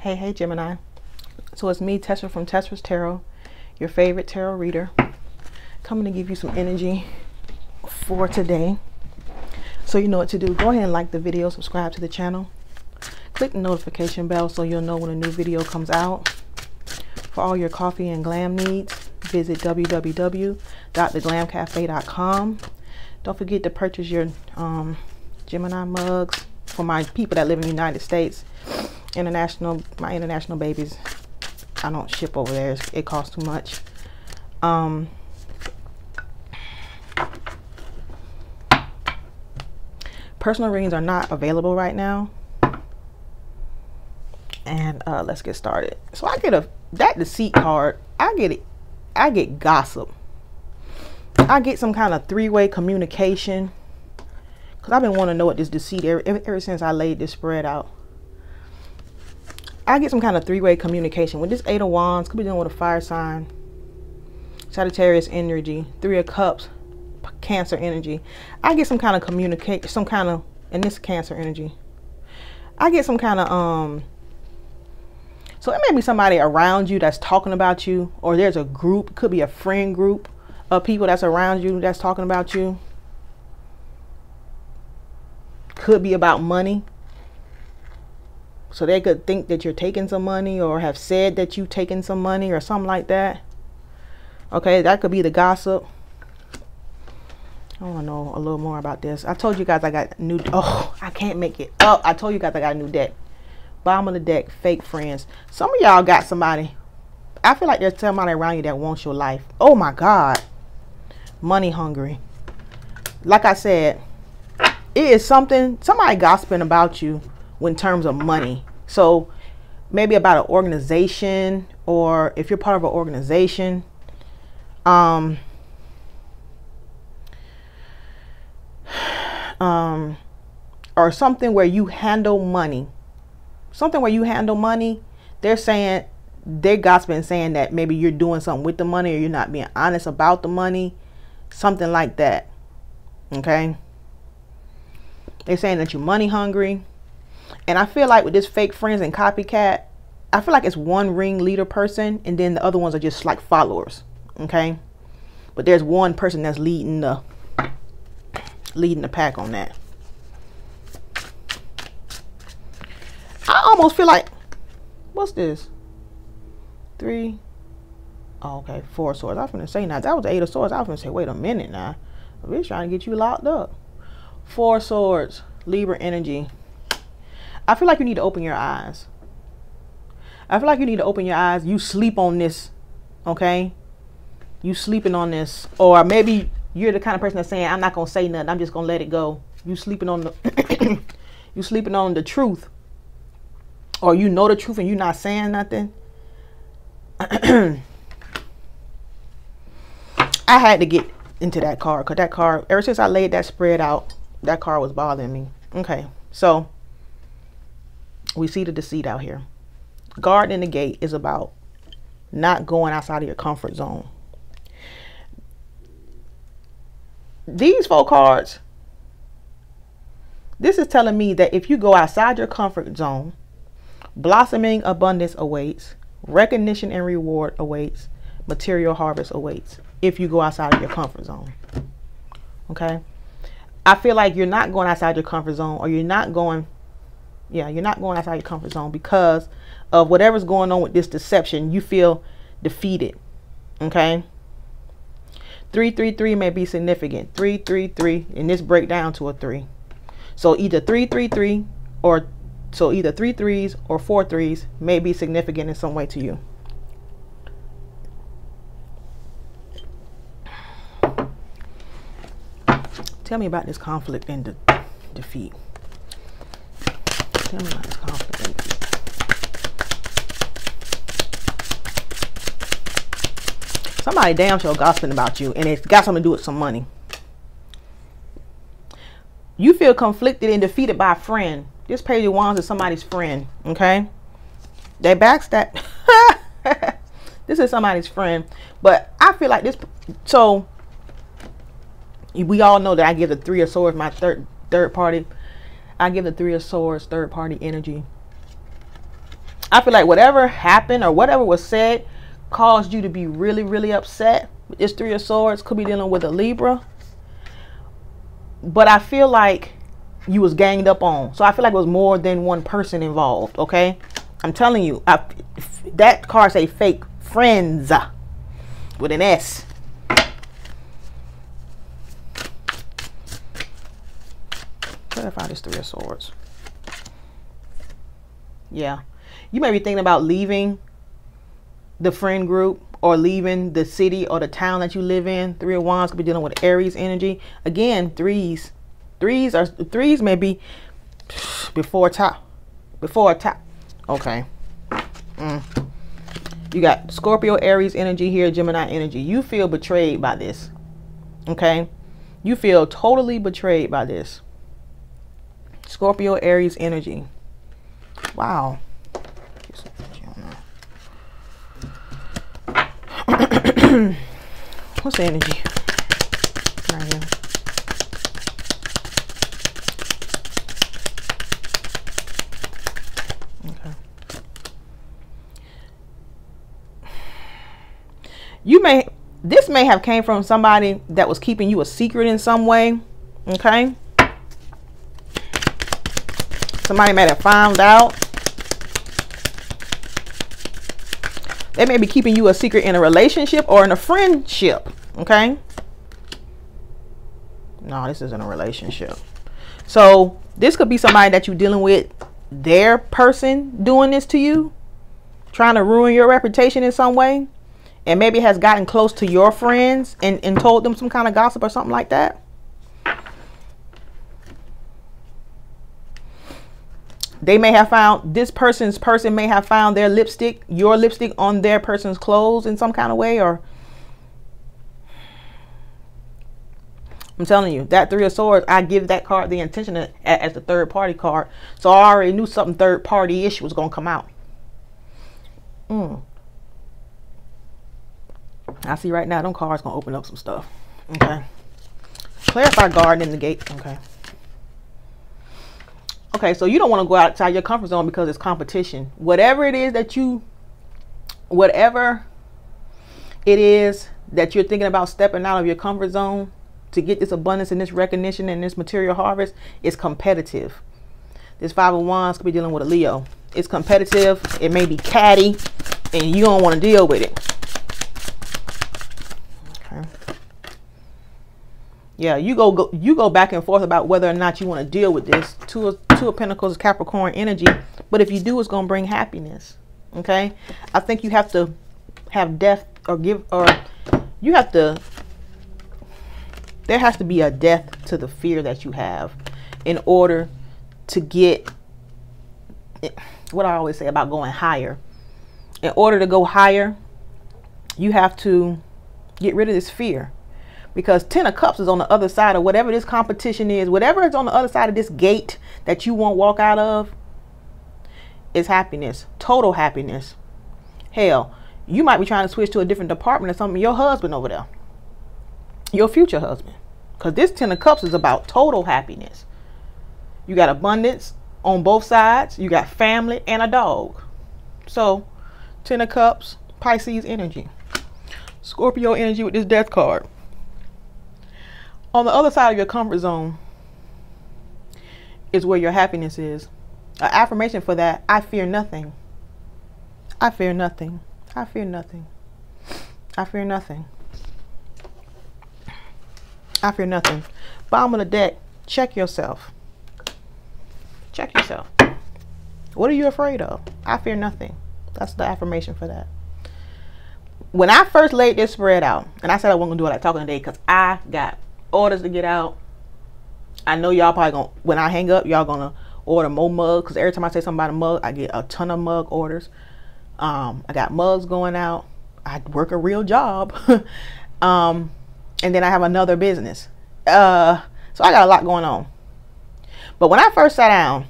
Hey Gemini. So it's me, Tesra from Testra's Tarot, your favorite tarot reader, coming to give you some energy for today. So you know what to do. Go ahead and like the video, subscribe to the channel, click the notification bell so you'll know when a new video comes out. For all your coffee and glam needs, visit www.theglamcafe.com. Don't forget to purchase your Gemini mugs for my people that live in the United States. My international babies, I don't ship over there. It costs too much. Personal readings are not available right now. And let's get started. So I get that deceit card. I get gossip. I get some kind of three-way communication, because I've been wanting to know what this deceit ever since I laid this spread out. I get some kind of three-way communication with this Eight of Wands. Could be dealing with a fire sign, Sagittarius energy, Three of Cups, Cancer energy. I get some kind of and this Cancer energy. I get some kind of so it may be somebody around you that's talking about you, or there's a group, could be a friend group of people that's around you that's talking about you. Could be about money. So they could think that you're taking some money, or have said that you've taken some money or something like that. Okay, that could be the gossip. I want to know a little more about this. I told you guys I got new. Oh, I can't make it up. I told you guys I got a new deck. Bottom of the deck, fake friends. Some of y'all got somebody. I feel like there's somebody around you that wants your life. Oh my God. Money hungry. Like I said, it is somebody gossiping about you in terms of money. So maybe about an organization, or if you're part of an organization, or something where you handle money. They're saying, they're gossiping, saying that maybe you're doing something with the money, or you're not being honest about the money, something like that. Okay, they're saying that you're money hungry. And I feel like with this fake friends and copycat, I feel like it's one ringleader person, and then the other ones are just like followers. Okay, but there's one person that's leading the pack on that. I almost feel like, what's this? 3. Oh, okay, 4 of Swords. I was gonna say, now that was the 8 of Swords. I was gonna say, wait a minute now, we're trying to get you locked up. 4 of Swords, Libra energy. I feel like you need to open your eyes. You sleep on this, okay? You sleeping on this. Or maybe you're the kind of person that's saying, I'm not going to say nothing. I'm just going to let it go. You sleeping on the you sleeping on the truth. Or you know the truth and you're not saying nothing. I had to get into that card, because that card, ever since I laid that spread out, that card was bothering me. Okay, so we see the deceit out here. Guarding the gate is about not going outside of your comfort zone. These 4 cards, this is telling me that if you go outside your comfort zone, blossoming abundance awaits, recognition and reward awaits, material harvest awaits, if you go outside of your comfort zone. Okay, I feel like you're not going outside your comfort zone, or you're not going outside your comfort zone because of whatever's going on with this deception. You feel defeated. Okay, 333 may be significant. 333, and this break down to a 3. So either 333, or so either 3 3s or 4 3s may be significant in some way to you. Tell me about this conflict and defeat. Tell me about this conflict and defeat. Somebody damn sure gossiping about you, and it's got something to do with some money. You feel conflicted and defeated by a friend. This Page of Wands is somebody's friend. Okay, they backstab. This is somebody's friend, but I feel like this. So we all know that I give the 3 of Swords my third party. I give the 3 of Swords third party energy. I feel like whatever happened or whatever was said caused you to be really, really upset. This Three of Swords could be dealing with a Libra. But I feel like you was ganged up on. So I feel like it was more than one person involved, okay? I'm telling you, that card say fake friends with an S. Clarify this Three of Swords. Yeah. You may be thinking about leaving the friend group or leaving the city or the town that you live in. Three of Wands could be dealing with Aries energy. Again, threes may be before top. Okay. You got Scorpio, Aries energy here, Gemini energy. You feel betrayed by this. Okay? You feel totally betrayed by this. Scorpio, Aries energy. Wow. What's the energy? Right here. Okay. This may have came from somebody that was keeping you a secret in some way. Okay. Somebody might have found out. They may be keeping you a secret in a relationship or in a friendship. Okay. No, this isn't a relationship. So this could be somebody that you're dealing with, their person doing this to you, trying to ruin your reputation in some way, and maybe has gotten close to your friends and told them some kind of gossip or something like that. They may have found, this person may have found their lipstick, your lipstick on their person's clothes in some kind of way. Or I'm telling you, that Three of Swords, I give that card the intention as the third party card. So I already knew something third party-ish was going to come out. I see right now, them cards going to open up some stuff. Okay. Clarify guard in the gate. Okay. Okay, so you don't want to go outside your comfort zone because it's competition. Whatever it is that you're thinking about stepping out of your comfort zone to get this abundance and this recognition and this material harvest, is competitive. This Five of Wands could be dealing with a Leo. It's competitive. It may be catty, and you don't want to deal with it. Okay. Yeah, you go back and forth about whether or not you want to deal with this. Two of Pentacles is Capricorn energy, but if you do, it's going to bring happiness. Okay, I think you have to have death or you have to. There has to be a death to the fear that you have in order to get what I always say about going higher. In order to go higher, you have to get rid of this fear. Because Ten of Cups is on the other side of whatever this competition is. Whatever is on the other side of this gate that you won't walk out of is happiness. Total happiness. Hell, you might be trying to switch to a different department or something. Your husband over there. Your future husband. Because this Ten of Cups is about total happiness. You got abundance on both sides. You got family and a dog. So, Ten of Cups, Pisces energy. Scorpio energy with this death card. On the other side of your comfort zone is where your happiness is. An affirmation for that: I fear nothing. I fear nothing. I fear nothing. I fear nothing. I fear nothing. Bottom of the deck, check yourself. Check yourself. What are you afraid of? I fear nothing. That's the affirmation for that. When I first laid this spread out, and I said I wasn't going to do all that talking today because I got orders to get out. I know y'all probably gonna, when I hang up, y'all gonna order more mugs, because every time I say something about a mug, I get a ton of mug orders. I got mugs going out. I work a real job. And then I have another business. So I got a lot going on. But when I first sat down,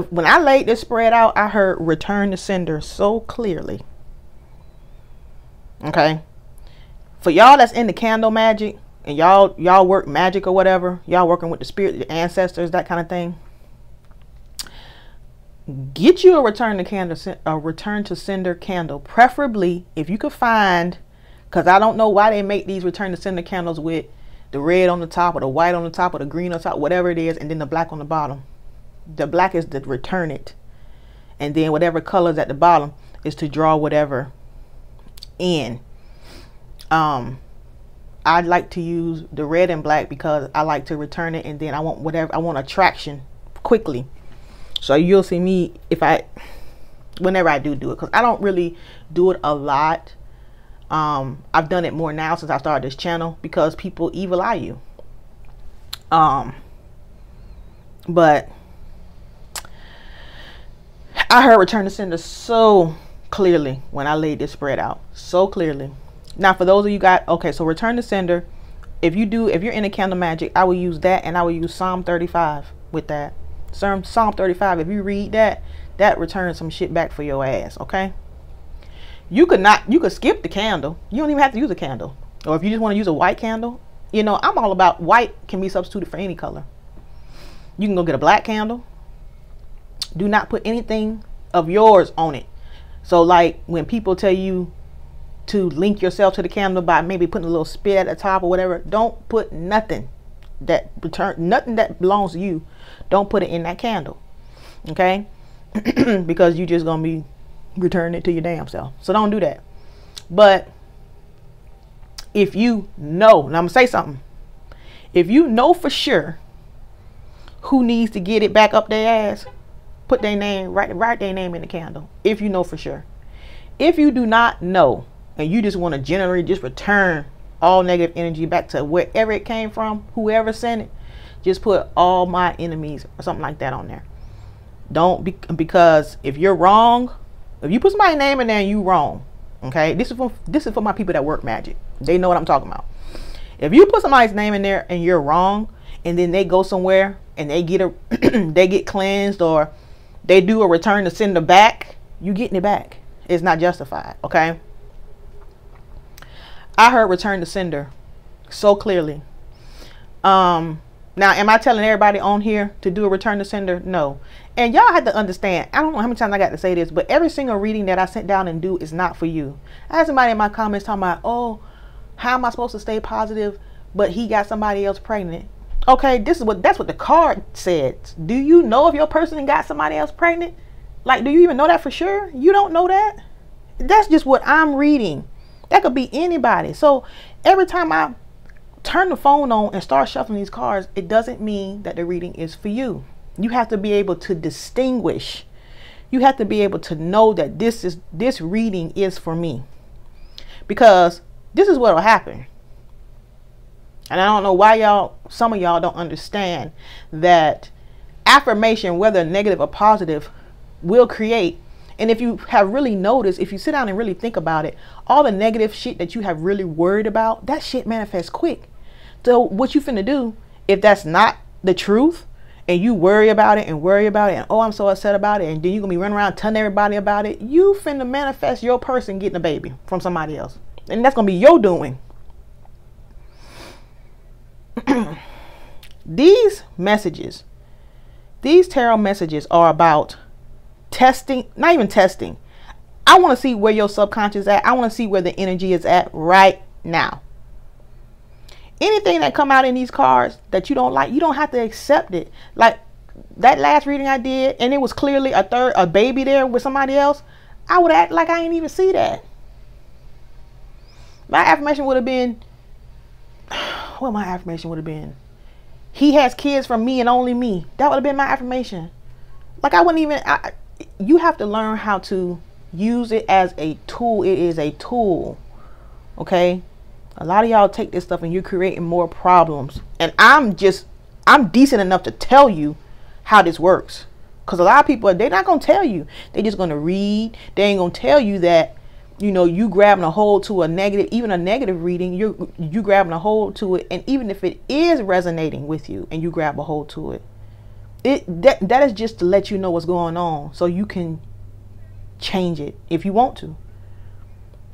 when I laid this spread out, I heard return to sender so clearly. Okay. For y'all that's into candle magic, and y'all work magic or whatever, y'all working with the spirit, the ancestors, that kind of thing. get you a return to sender candle, preferably if you could find, because I don't know why they make these return to sender candles with the red on the top or the white on the top or the green on top, whatever it is, and then the black on the bottom. The black is to return it, and then whatever colors at the bottom is to draw whatever in. I'd like to use the red and black because I like to return it, and then I want attraction quickly. So you'll see me whenever I do it, because I don't really do it a lot. I've done it more now since I started this channel because people evil eye you. But I heard return to sender so clearly when I laid this spread out, so clearly. Now, for those of you okay, so return to sender, if you're into candle magic, I will use that, and I will use Psalm 35 with that. Psalm 35, if you read that returns some shit back for your ass, okay? You could skip the candle. You don't even have to use a candle. Or if you just want to use a white candle, you know, I'm all about white can be substituted for any color. You can go get a black candle. Do not put anything of yours on it. So like when people tell you to link yourself to the candle by maybe putting a little spit at the top or whatever, don't put nothing that belongs to you. Don't put it in that candle, okay? Because you just gonna be returning it to your damn self. So don't do that. But if you know, and I'm gonna say something, if you know for sure who needs to get it back up their ass, put their name, write their name in the candle. If you know for sure. If you do not know, and you just want to generally just return all negative energy back to wherever it came from, whoever sent it, just put all my enemies or something like that on there. Because if you're wrong, if you put somebody's name in there and you wrong, okay, this is for my people that work magic. They know what I'm talking about. If you put somebody's name in there and you're wrong, and then they go somewhere and they get cleansed, or they do a return to sender back, you getting it back. It's not justified, okay? I heard return to sender so clearly. Now, am I telling everybody on here to do a return to sender? No. And y'all have to understand, I don't know how many times I got to say this, but every single reading that I sit down and do is not for you. I had somebody in my comments talking about, oh, how am I supposed to stay positive, but he got somebody else pregnant? Okay, that's what the card said. Do you know if your person got somebody else pregnant? Like, do you even know that for sure? You don't know that? That's just what I'm reading. That could be anybody. So every time I turn the phone on and start shuffling these cards, it doesn't mean that the reading is for you. You have to be able to distinguish. You have to be able to know that this reading is for me. Because this is what will happen. And I don't know why some of y'all don't understand that affirmation, whether negative or positive, will create. And if you have really noticed, if you sit down and really think about it, all the negative shit that you have really worried about, that shit manifests quick. So what you finna do, if that's not the truth, and you worry about it, and oh, I'm so upset about it, and then you're gonna be running around telling everybody about it, you finna manifest your person getting a baby from somebody else. And that's gonna be your doing. These messages, these tarot messages are about testing, not even testing. I want to see where your subconscious is at. I want to see where the energy is at right now. Anything that come out in these cards that you don't like, you don't have to accept it. Like that last reading I did, and it was clearly a baby there with somebody else, I would act like I didn't even see that. My affirmation would have been, well, my affirmation would have been, he has kids from me and only me. That would have been my affirmation. Like I wouldn't even, you have to learn how to use it as a tool. It is a tool. Okay. A lot of y'all take this stuff and you're creating more problems. And I'm decent enough to tell you how this works. Because a lot of people, they're not going to tell you. They're just going to read. They ain't going to tell you that, you know, you grabbing a hold to a negative, even a negative reading, you grabbing a hold to it. And even if it is resonating with you and you grab a hold to it, that is just to let you know what's going on so you can change it if you want to.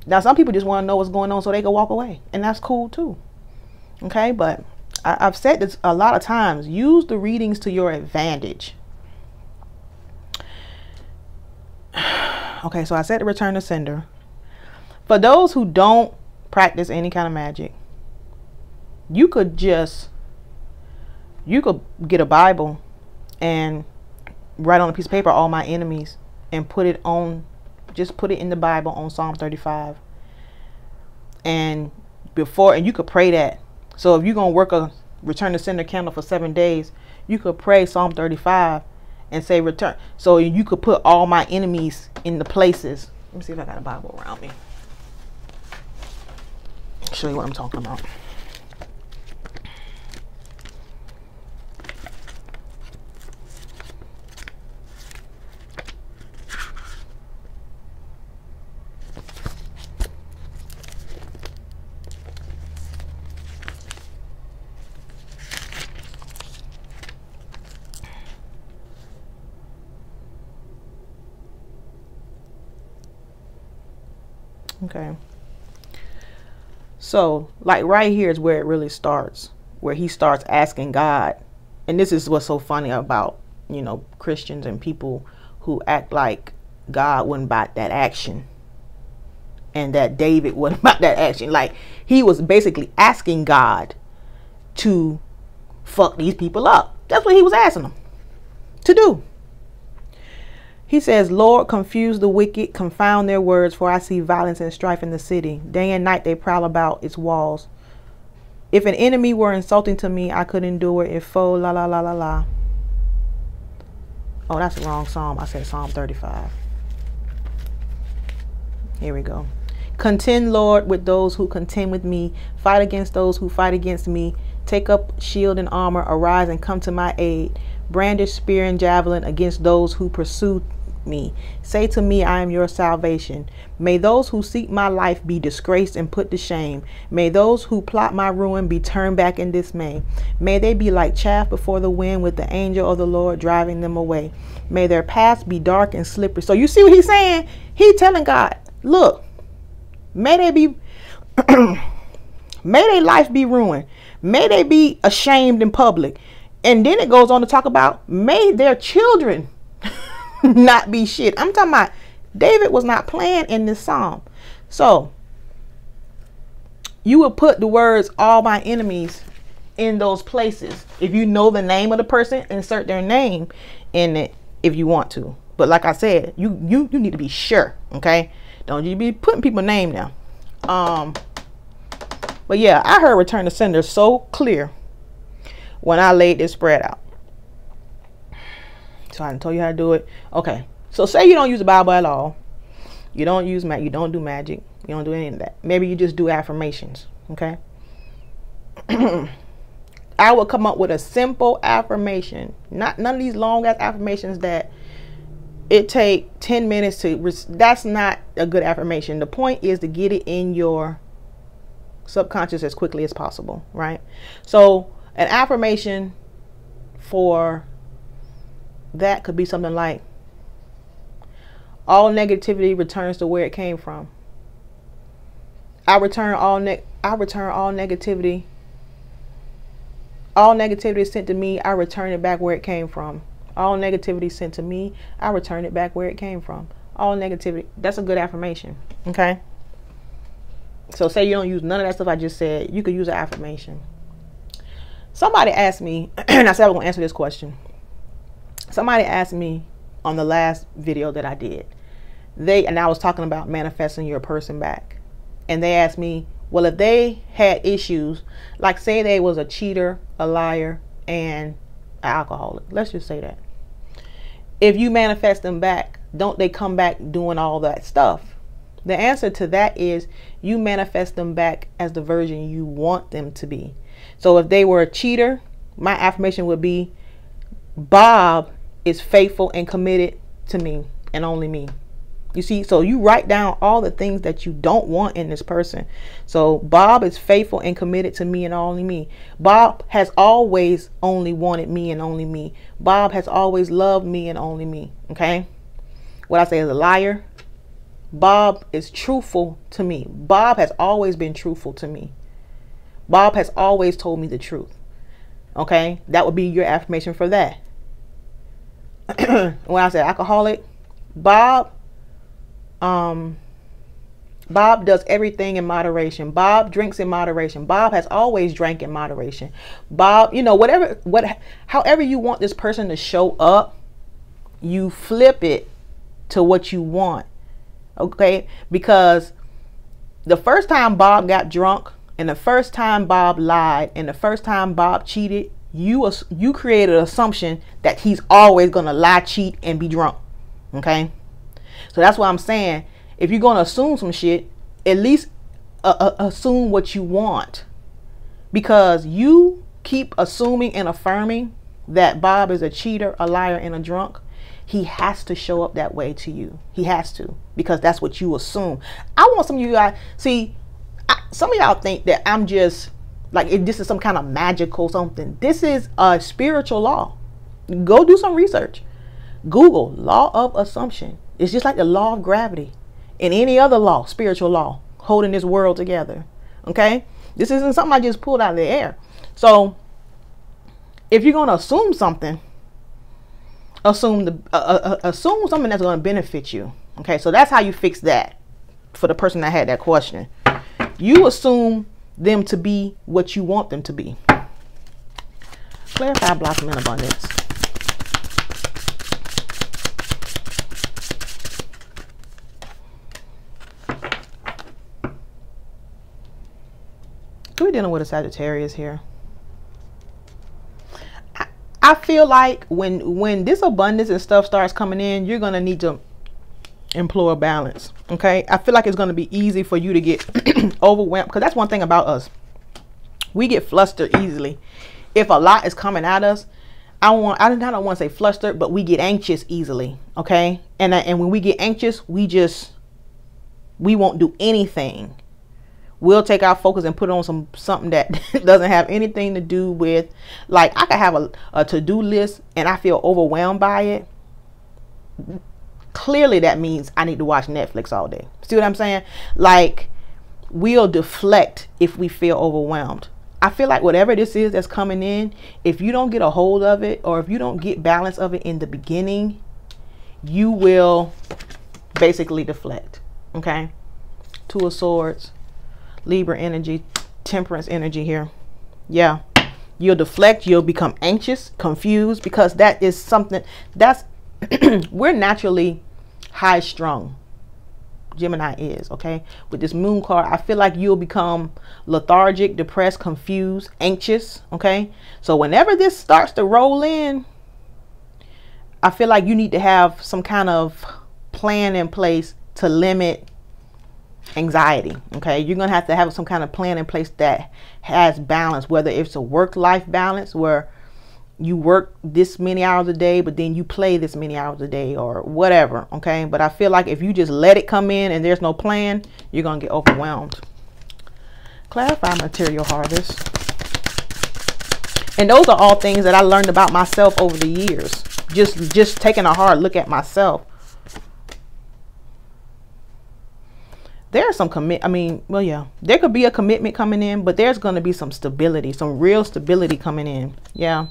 Now, some people just want to know what's going on so they can walk away, and that's cool too. Okay, but I've said this a lot of times. Use the readings to your advantage. Okay, so I said to return to sender. For those who don't practice any kind of magic, you could get a Bible and write on a piece of paper all my enemies and put it in the Bible on Psalm 35. And you could pray that. So if you're going to work a return to sender candle for 7 days, you could pray Psalm 35 and say return. So you could put all my enemies in the places. Let me see if I got a Bible around me. Show you what I'm talking about. Okay. So, like right here is where it really starts, where he starts asking God. And this is what's so funny about, you know, Christians and people who act like God wasn't about that action and that David wasn't about that action. Like, he was basically asking God to fuck these people up. That's what he was asking them to do. He says, Lord, confuse the wicked, confound their words, for I see violence and strife in the city. Day and night they prowl about its walls. If an enemy were insulting to me, I could endure. If foe, la la la la la. Oh, that's the wrong psalm. I said Psalm 35. Here we go. Contend, Lord, with those who contend with me. Fight against those who fight against me. Take up shield and armor. Arise and come to my aid. Brandish spear and javelin against those who pursue me. Say to me, I am your salvation. May those who seek my life be disgraced and put to shame. May those who plot my ruin be turned back in dismay. May they be like chaff before the wind, with the angel of the Lord driving them away. May their paths be dark and slippery. So you see what he's saying? He's telling God, look, may they be may their life be ruined. May they be ashamed in public. And then it goes on to talk about, may their children not be shit. I'm talking about David was not playing in this psalm. So you would put the words, all my enemies, in those places. If you know the name of the person, insert their name in it if you want to. But like I said, you need to be sure, okay? Don't you be putting people's name down. But yeah, I heard return to sender so clear when I laid this spread out. So I done told you how to do it. Okay. So say you don't use the Bible at all. You don't use magic. You don't do magic. You don't do any of that. Maybe you just do affirmations. Okay. I would come up with a simple affirmation. None of these long ass affirmations that it take 10 minutes to. That's not a good affirmation. The point is to get it in your subconscious as quickly as possible. Right. So an affirmation for that could be something like, all negativity returns to where it came from. I return all negativity. All negativity sent to me, I return it back where it came from. All negativity sent to me, I return it back where it came from. All negativity. That's a good affirmation. Okay. So say you don't use none of that stuff I just said, you could use an affirmation. Somebody asked me, and I said I was going to answer this question. Somebody asked me on the last video that I did, and I was talking about manifesting your person back. And they asked me, well, if they had issues, like say they was a cheater, a liar, and an alcoholic, let's just say that. If you manifest them back, don't they come back doing all that stuff? The answer to that is you manifest them back as the version you want them to be. So if they were a cheater, my affirmation would be, Bob is faithful and committed to me and only me. You see, so you write down all the things that you don't want in this person. So Bob is faithful and committed to me and only me. Bob has always only wanted me and only me. Bob has always loved me and only me. Okay. What I say is a liar. Bob is truthful to me. Bob has always been truthful to me. Bob has always told me the truth. Okay. That would be your affirmation for that. When I say alcoholic, Bob Bob does everything in moderation. Bob drinks in moderation. Bob has always drank in moderation. Bob, you know, however you want this person to show up, you flip it to what you want. Okay? Because the first time Bob got drunk, and the first time Bob lied, and the first time Bob cheated, you created an assumption that he's always going to lie, cheat, and be drunk. Okay? So that's why I'm saying, if you're going to assume some shit, at least assume what you want. Because you keep assuming and affirming that Bob is a cheater, a liar, and a drunk. He has to show up that way to you. He has to. Because that's what you assume. I want some of you guys, see, some of y'all think that I'm just, like, this is some kind of magical something. This is a spiritual law. Go do some research. Google law of assumption. It's just like the law of gravity and any other law, spiritual law, holding this world together. Okay? This isn't something I just pulled out of the air. So if you're going to assume something, assume something that's going to benefit you. Okay? So that's how you fix that. For the person that had that question, you assume them to be what you want them to be. Clarify, blossom in abundance. We're dealing with a Sagittarius here. I feel like when this abundance and stuff starts coming in, you're going to need to employ a balance. Okay? I feel like it's going to be easy for you to get overwhelmed, because that's one thing about us. We get flustered easily. If a lot is coming at us, I don't want to say flustered, but we get anxious easily. Okay? And when we get anxious, we won't do anything. We'll take our focus and put it on something that doesn't have anything to do with, like, I could have a to-do list and I feel overwhelmed by it. Clearly that means I need to watch Netflix all day. See what I'm saying? Like, we'll deflect if we feel overwhelmed. I feel like whatever this is that's coming in, if you don't get a hold of it, or if you don't get balance of it in the beginning, you will basically deflect. Okay? Two of Swords. Libra energy, Temperance energy here. Yeah, you'll deflect, you'll become anxious, confused, because that is something that's we're naturally high strung. Gemini is, okay? With this moon card, I feel like you'll become lethargic, depressed, confused, anxious, okay? So whenever this starts to roll in, I feel like you need to have some kind of plan in place to limit anxiety. Okay, you're gonna have to have some kind of plan in place that has balance, whether it's a work-life balance where you work this many hours a day but then you play this many hours a day, or whatever. Okay, but I feel like if you just let it come in and there's no plan, you're gonna get overwhelmed. Clarify, material harvest. And those are all things that I learned about myself over the years, just taking a hard look at myself. There's some there could be a commitment coming in, but there's going to be some stability, some real stability coming in. Yeah.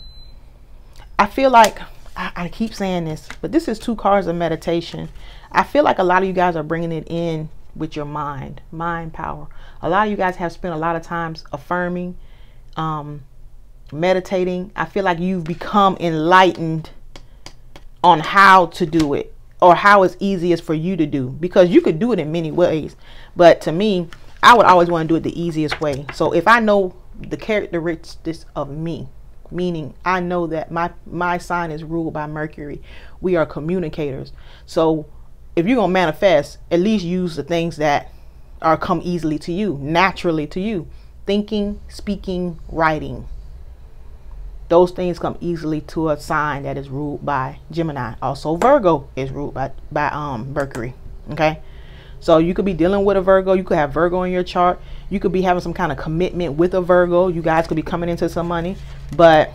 I feel like, I keep saying this, but this is 2 cards of meditation. I feel like a lot of you guys are bringing it in with your mind power. A lot of you guys have spent a lot of times affirming, meditating. I feel like you've become enlightened on how to do it, or how it's easiest for you to do, because you could do it in many ways. But to me, I would always want to do it the easiest way. So if I know the characteristics of me, meaning I know that my sign is ruled by Mercury, we are communicators. So if you're going to manifest, at least use the things that come easily to you, naturally to you. Thinking, speaking, writing. Those things come easily to a sign that is ruled by Gemini. Also, Virgo is ruled by Mercury. Okay, so you could be dealing with a Virgo. You could have Virgo in your chart. You could be having some kind of commitment with a Virgo. You guys could be coming into some money. But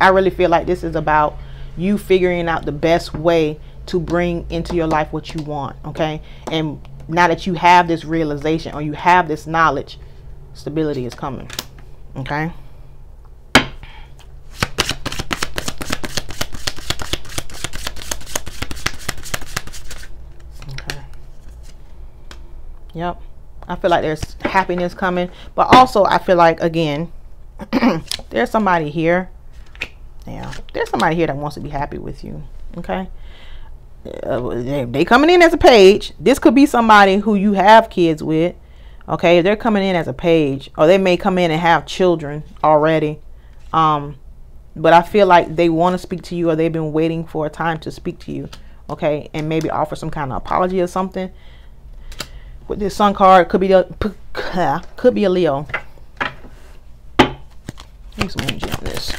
I really feel like this is about you figuring out the best way to bring into your life what you want. Okay, and now that you have this realization, or you have this knowledge, stability is coming. Okay. Okay. Yep. I feel like there's happiness coming. But also, I feel like, again, there's somebody here. Yeah. There's somebody here that wants to be happy with you. Okay. They coming in as a page. This could be somebody who you have kids with. Okay. They're coming in as a page. Or they may come in and have children already. But I feel like they want to speak to you, or they've been waiting for a time to speak to you. Okay. And maybe offer some kind of apology or something. With this Sun card, could be a Leo. Need some energy on this.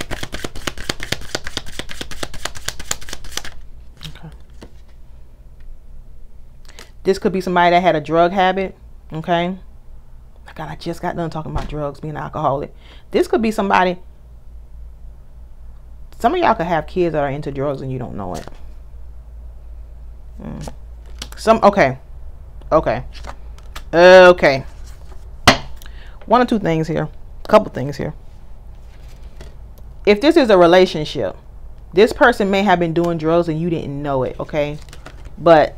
Okay. This could be somebody that had a drug habit. Okay. God, I just got done talking about drugs, being an alcoholic. This could be somebody. Some of y'all could have kids that are into drugs and you don't know it. Okay. One or two things here. A couple things here. If this is a relationship, this person may have been doing drugs and you didn't know it, okay? But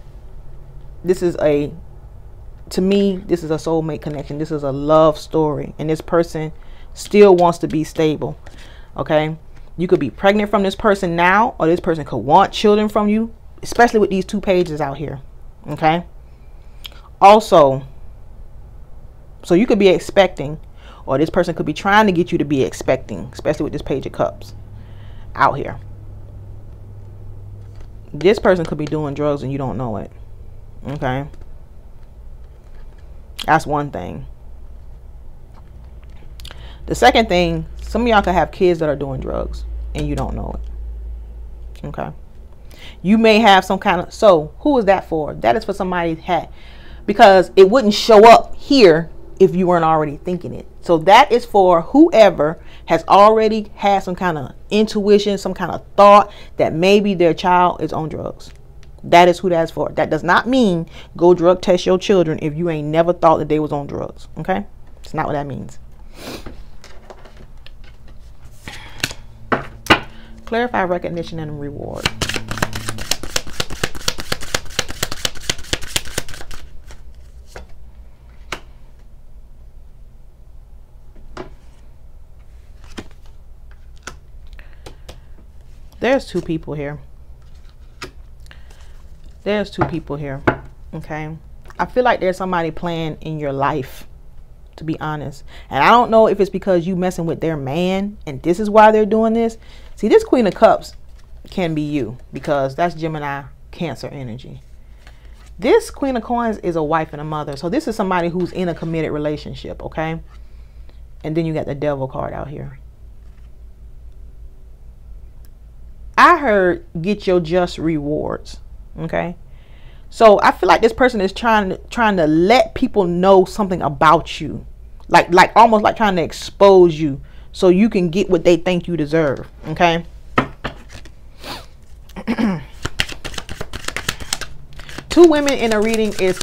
this is to me, this is a soulmate connection. This is a love story. And this person still wants to be stable, okay? You could be pregnant from this person now, or this person could want children from you, especially with these two pages out here, okay? Also, so you could be expecting, or this person could be trying to get you to be expecting, especially with this Page of Cups out here. This person could be doing drugs and you don't know it, okay? That's one thing. The second thing, some of y'all could have kids that are doing drugs and you don't know it, okay? You may have some kind of, so who is that for? That is for somebody that, because it wouldn't show up here if you weren't already thinking it. So that is for whoever has already had some kind of intuition, some kind of thought that maybe their child is on drugs. That is who that's for. That does not mean go drug test your children if you ain't never thought that they was on drugs. Okay? It's not what that means. Clarify recognition and reward. There's two people here. There's two people here. Okay. I feel like there's somebody playing in your life, to be honest. And I don't know if it's because you messing with their man and this is why they're doing this. See, this Queen of Cups can be you, because that's Gemini, Cancer energy. This Queen of Coins is a wife and a mother. So this is somebody who's in a committed relationship. Okay. And then you got the Devil card out here. I heard get your just rewards. Okay. So I feel like this person is trying to let people know something about you. Like almost like trying to expose you so you can get what they think you deserve. Okay. Two women in a reading is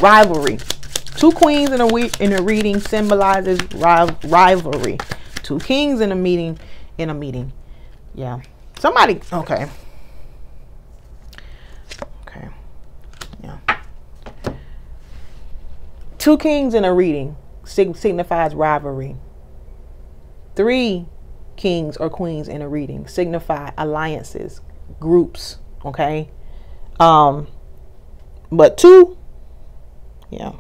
rivalry. Two queens in a reading symbolizes rivalry. Two kings in a meeting. Yeah. Somebody, okay. Okay. Yeah. Two kings in a reading signifies rivalry. Three kings or queens in a reading signify alliances, groups, okay? But two, yeah.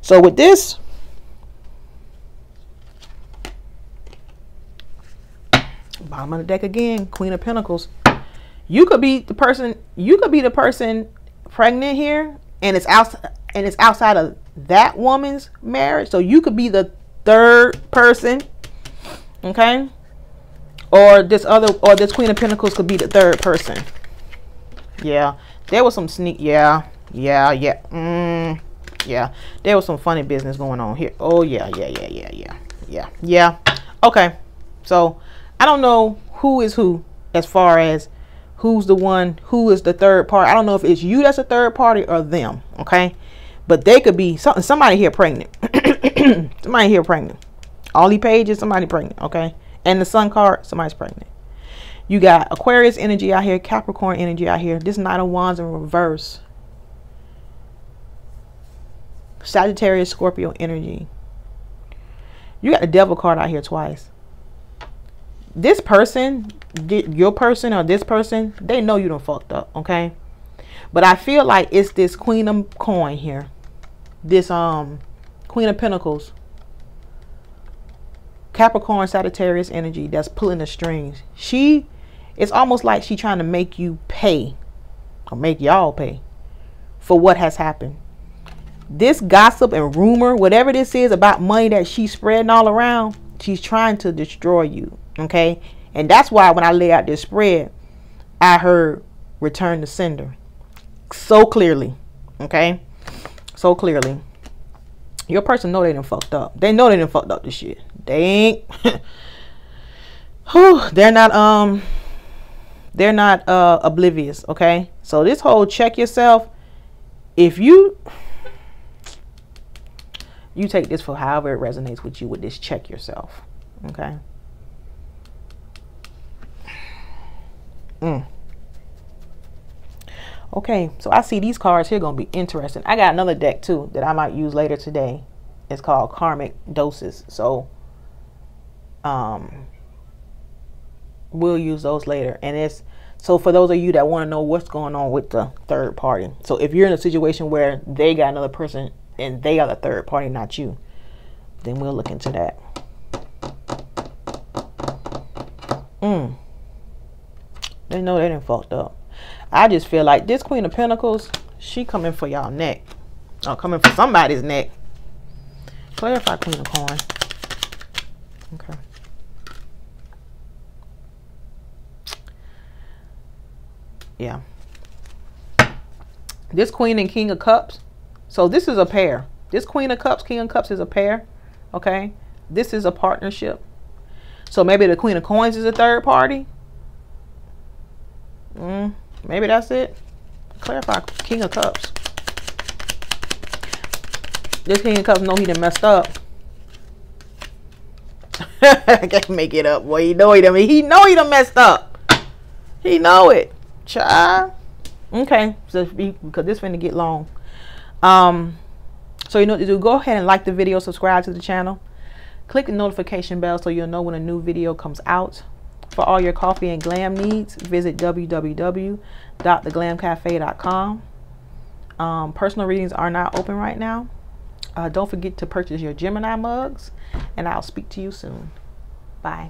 So with this, bottom of the deck again, Queen of Pentacles. You could be the person pregnant here, and it's outside of that woman's marriage. So you could be the third person, okay? Or this Queen of Pentacles could be the third person. Yeah, there was some sneak. Yeah. There was some funny business going on here. Oh yeah. Okay, so I don't know who is who as far as who's the one, who is the third party. I don't know if it's you that's a third party or them, okay? But they could be somebody here pregnant. Somebody here pregnant. All these pages, somebody pregnant, okay? And the Sun card, somebody's pregnant. You got Aquarius energy out here, Capricorn energy out here. This Knight of Wands in reverse. Sagittarius, Scorpio energy. You got the devil card out here twice. This person, your person or this person, they know you done fucked up, okay? But I feel like it's this Queen of Coin here. This Queen of Pentacles. Capricorn, Sagittarius energy that's pulling the strings. It's almost like she trying to make you pay, or make y'all pay for what has happened. This gossip and rumor, whatever this is about money that she's spreading all around, she's trying to destroy you, okay? And that's why when I lay out this spread, I heard return to sender so clearly, okay? So clearly. Your person know they done fucked up. They know they done fucked up this shit. They ain't they're not oblivious, okay? So this whole check yourself, if you take this for however it resonates with you with this check yourself, okay? Okay, so I see these cards here gonna be interesting. I got another deck too that I might use later today. It's called Karmic Doses. So we'll use those later. And it's so for those of you that want to know what's going on with the third party. So if you're in a situation where they got another person and they are the third party, not you, then we'll look into that. They know they done fucked up. I just feel like this Queen of Pentacles, she coming for y'all neck. Or coming for somebody's neck. Clarify Queen of Coin. Okay. Yeah. This Queen and King of Cups. So this is a pair. This Queen of Cups, King of Cups is a pair. Okay. This is a partnership. So maybe the Queen of Coins is a third party. Maybe that's it. Clarify King of Cups. This King of Cups know he done messed up. I can't make it up, boy. He know he done messed up. He know it. Child. Okay. So because this finna get long. So you know what to do. Go ahead and like the video, subscribe to the channel. Click the notification bell so you'll know when a new video comes out. For all your coffee and glam needs, visit www.theglamcafe.com. Personal readings are not open right now. Don't forget to purchase your Gemini mugs, and I'll speak to you soon. Bye.